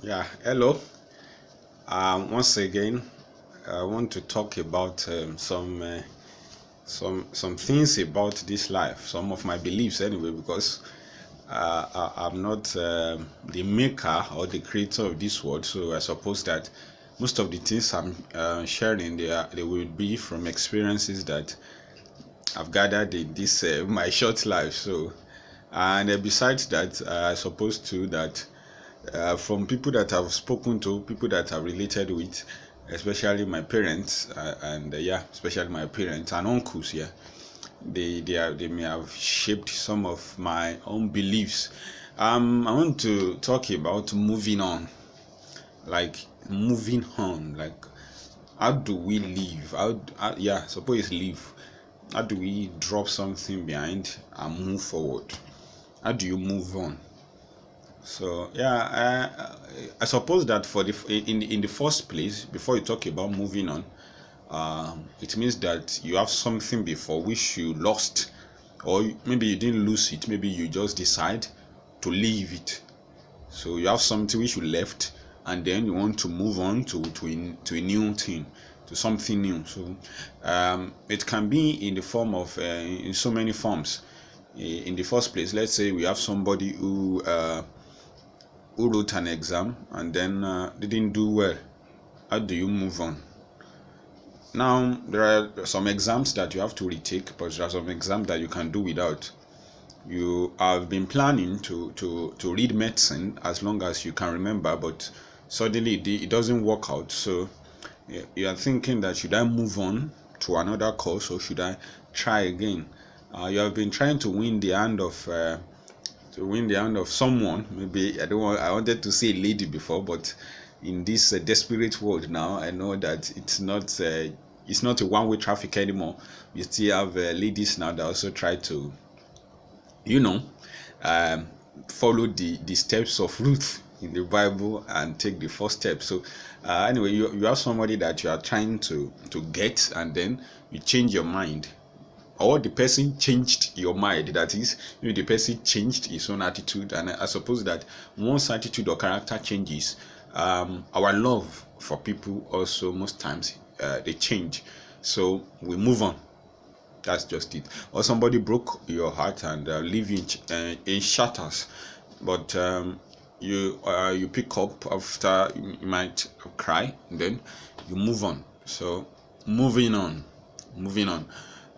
Yeah, hello. Once again, I want to talk about some things about this life, some of my beliefs anyway, because I'm not the maker or the creator of this world, so I suppose that most of the things I'm sharing they will be from experiences that I've gathered in this my short life. So, and besides that, I suppose too that from people that I've spoken to, people that I've related with, especially my parents, and yeah, especially my parents and uncles. Yeah, they may have shaped some of my own beliefs. I want to talk about moving on, like moving on, like how do we live? Yeah, suppose live. How do we drop something behind and move forward? How do you move on? So yeah, I suppose that for the first place, before you talk about moving on, it means that you have something before which you lost, or maybe you didn't lose it. Maybe you just decide to leave it. So you have something which you left, and then you want to move on to a new thing, to something new. So it can be in the form of in so many forms. In the first place, let's say we have somebody who wrote an exam and then didn't do well. How do you move on? Now, there are some exams that you have to retake, but there are some exams that you can do without. You have been planning to read medicine as long as you can remember, but suddenly it doesn't work out. So you are thinking that should I move on to another course or should I try again? You have been trying to win the hand of someone. Maybe I wanted to say lady before, but in this desperate world now, I know that it's not a one-way traffic anymore. We still have ladies now that also try to, you know, um, follow the steps of Ruth in the Bible and take the first step. So anyway, you have somebody that you are trying to get, and then you change your mind, or the person changed your mind. That is, the person changed his own attitude. And I suppose that once attitude or character changes, our love for people also most times they change. So we move on. That's just it. Or somebody broke your heart and leave you in shatters, but you pick up after you might cry, and then you move on. So moving on.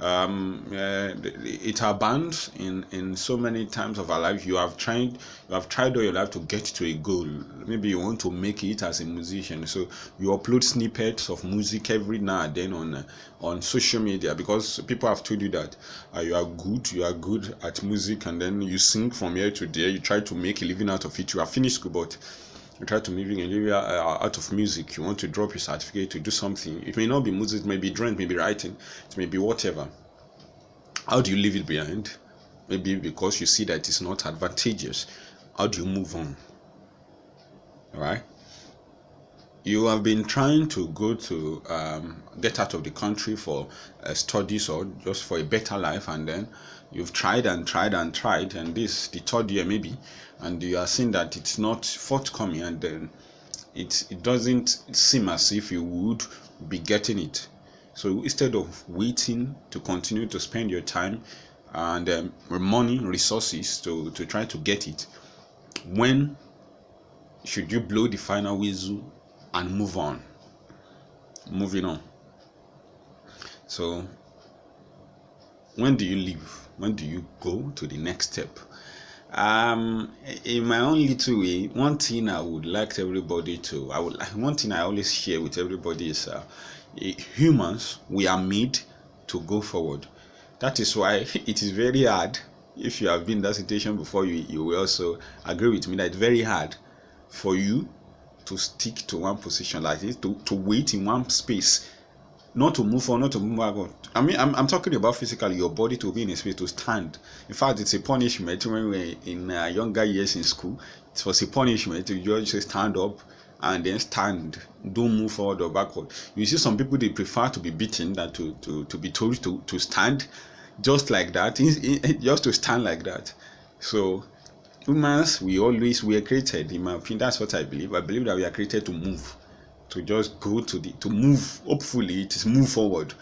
It abounds in so many times of our life. You have tried all your life to get to a goal. Maybe you want to make it as a musician, so you upload snippets of music every now and then on social media, because people have told you that you are good at music, and then you sing from here to there. You try to make a living out of it. You have finished school, but you try to make a living out of music. You want to drop your certificate to do something. It may not be music, it may be drawing, it may be writing, it may be whatever. How do you leave it behind? Maybe because you see that it's not advantageous. How do you move on? All right. You have been trying to go to get out of the country for studies or just for a better life, and then you've tried and tried and tried, and this the third year maybe, and you are seeing that it's not forthcoming, and then it doesn't seem as if you would be getting it. So instead of waiting to continue to spend your time and money, resources to try to get it, when should you blow the final whistle and move on? Moving on. So when do you leave? When do you go to the next step? In my own little way, one thing I would like everybody to, one thing I always share with everybody is, humans, we are made to go forward. That is why it is very hard. If you have been in that situation before, you will also agree with me that it's very hard for you to stick to one position like this, to wait in one space, not to move on, not to move backward. I mean, I'm talking about physically, your body to be in a space to stand. In fact, it's a punishment. When we were in younger years in school, it was a punishment to just stand up and then stand. Don't move forward or backward. You see, some people, they prefer to be beaten than to be told to stand just like that, just to stand like that. So humans, we were created, in my opinion, that's what I believe. I believe that we are created to move, to just go to move. Hopefully it is move forward.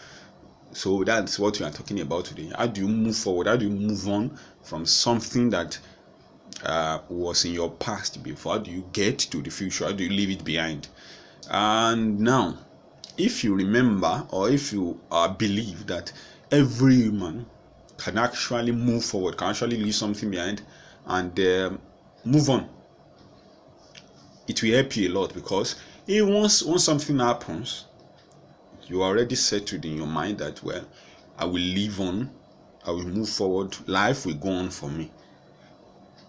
So that's what we are talking about today. How do you move forward? How do you move on from something that was in your past before? How do you get to the future? How do you leave it behind? And now, if you remember, or if you believe that every human can actually move forward, can actually leave something behind and move on, it will help you a lot, because once something happens, you are already settled in your mind that, well, I will live on, I will move forward, life will go on for me.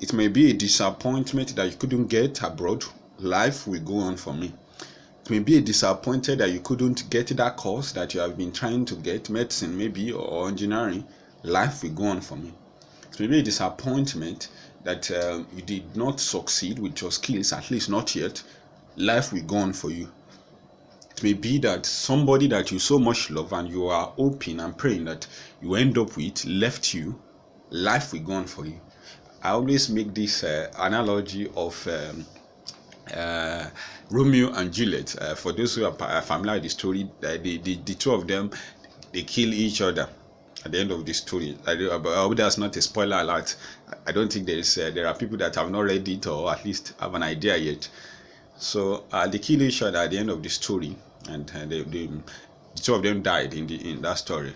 It may be a disappointment that you couldn't get abroad, life will go on for me. It may be a disappointed that you couldn't get that course that you have been trying to get, medicine maybe, or engineering, life will go on for me. It may be a disappointment that you did not succeed with your skills, at least not yet, life will go on for you. It may be that somebody that you so much love and you are hoping and praying that you end up with left you, life will go on for you. I always make this analogy of Romeo and Juliet. For those who are familiar with the story, the two of them, they kill each other at the end of the story. I hope that's not a spoiler alert. I don't think there are people that have not read it or at least have an idea yet. So they kill each other at the end of the story, and the two of them died in that story.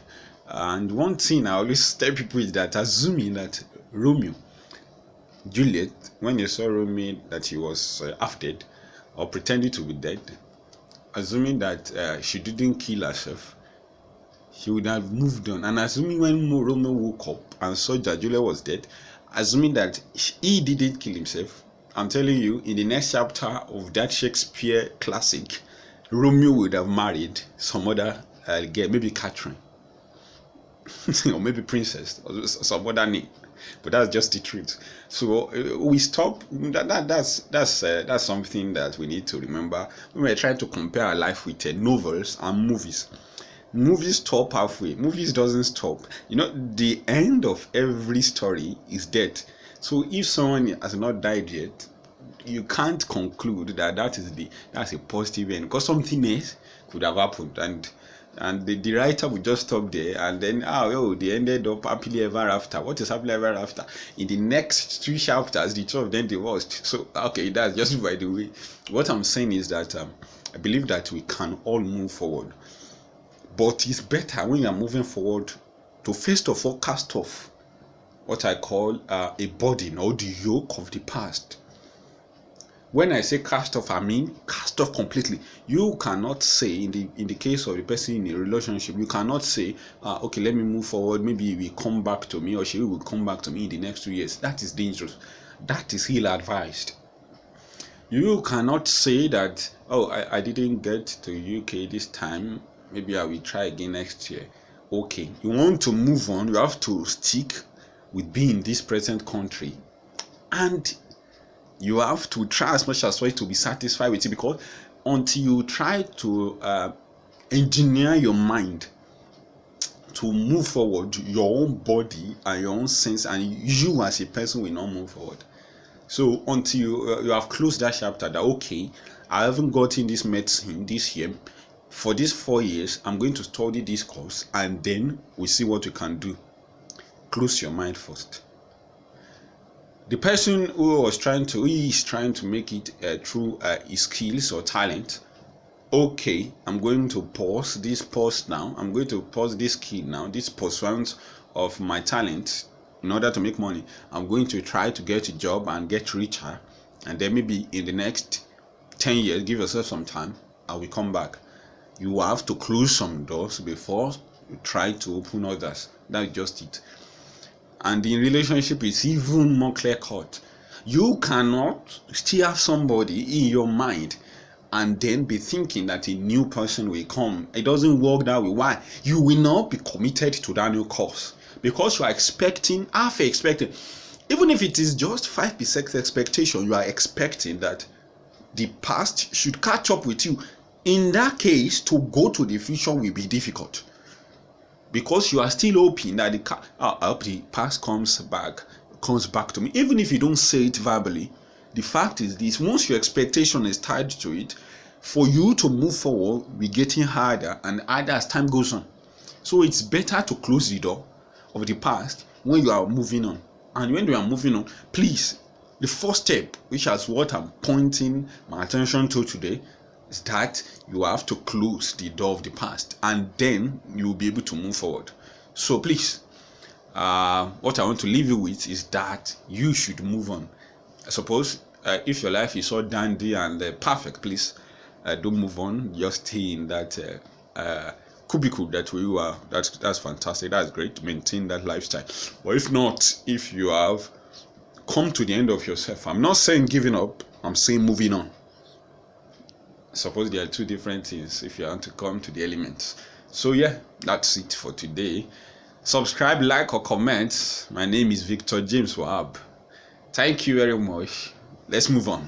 And one thing I always tell people is that, assuming that Romeo, Juliet, when they saw Romeo that he was half dead or pretending to be dead, assuming that she didn't kill herself, he would have moved on. And assuming when Romeo woke up and saw that Juliet was dead, assuming that he didn't kill himself, I'm telling you, in the next chapter of that Shakespeare classic, Romeo would have married some other girl, maybe Catherine, or maybe Princess, or some other name. But that's just the truth. So we stop. That's something that we need to remember when we're trying to compare our life with novels and movies. Movies stop halfway. Movies doesn't stop. The end of every story is death. So if someone has not died yet, you can't conclude that that's a positive end, because something else could have happened, and the writer would just stop there, and then they ended up happily ever after. What is happily ever after? In the next 3 chapters, the two of them divorced. So okay, that's just by the way. What I'm saying is that I believe that we can all move forward, but it's better when you are moving forward to first of all cast off what I call a burden or the yoke of the past. When I say cast off, I mean cast off completely. You cannot say, in the case of the person in a relationship, you cannot say, okay, let me move forward, maybe he will come back to me, or she will come back to me in the next 2 years. That is dangerous. That is ill-advised. You cannot say that, I didn't get to UK this time, maybe I will try again next year. Okay, you want to move on, you have to stick with being in this present country, and you have to try as much as possible to be satisfied with it, because until you try to engineer your mind to move forward, your own body and your own sense and you as a person will not move forward. So until you have closed that chapter, that okay, I haven't gotten this medicine this year, for these 4 years I'm going to study this course, and then we see what we can do. Close your mind first. The person who is trying to make it through his skills or talent. Okay, I'm going to pause now. I'm going to pause this skill now, this pursuit of my talent in order to make money. I'm going to try to get a job and get richer, and then maybe in the next 10 years, give yourself some time, I will come back. You have to close some doors before you try to open others. That's just it. And in relationship, it's even more clear cut. You cannot still have somebody in your mind and then be thinking that a new person will come. It doesn't work that way. Why? You will not be committed to that new course, because you are expecting, even if it is just 5% expectation, you are expecting that the past should catch up with you. In that case, to go to the future will be difficult, because you are still hoping that I hope the past comes back, comes back to me. Even if you don't say it verbally, the fact is this: once your expectation is tied to it, for you to move forward will be getting harder and harder as time goes on. So it's better to close the door of the past when you are moving on. And when you are moving on, please, the first step, which is what I'm pointing my attention to today, is that you have to close the door of the past, and then you'll be able to move forward. So please, what I want to leave you with is that you should move on. I suppose if your life is so dandy and perfect, please don't move on. Just stay in that cubicle that where you are. That's fantastic. That's great to maintain that lifestyle. But if not, if you have come to the end of yourself, I'm not saying giving up, I'm saying moving on. I suppose there are two different things if you want to come to the elements. So yeah, that's it for today. Subscribe, like, or comment. My name is Victor James Wahab. Thank you very much. Let's move on.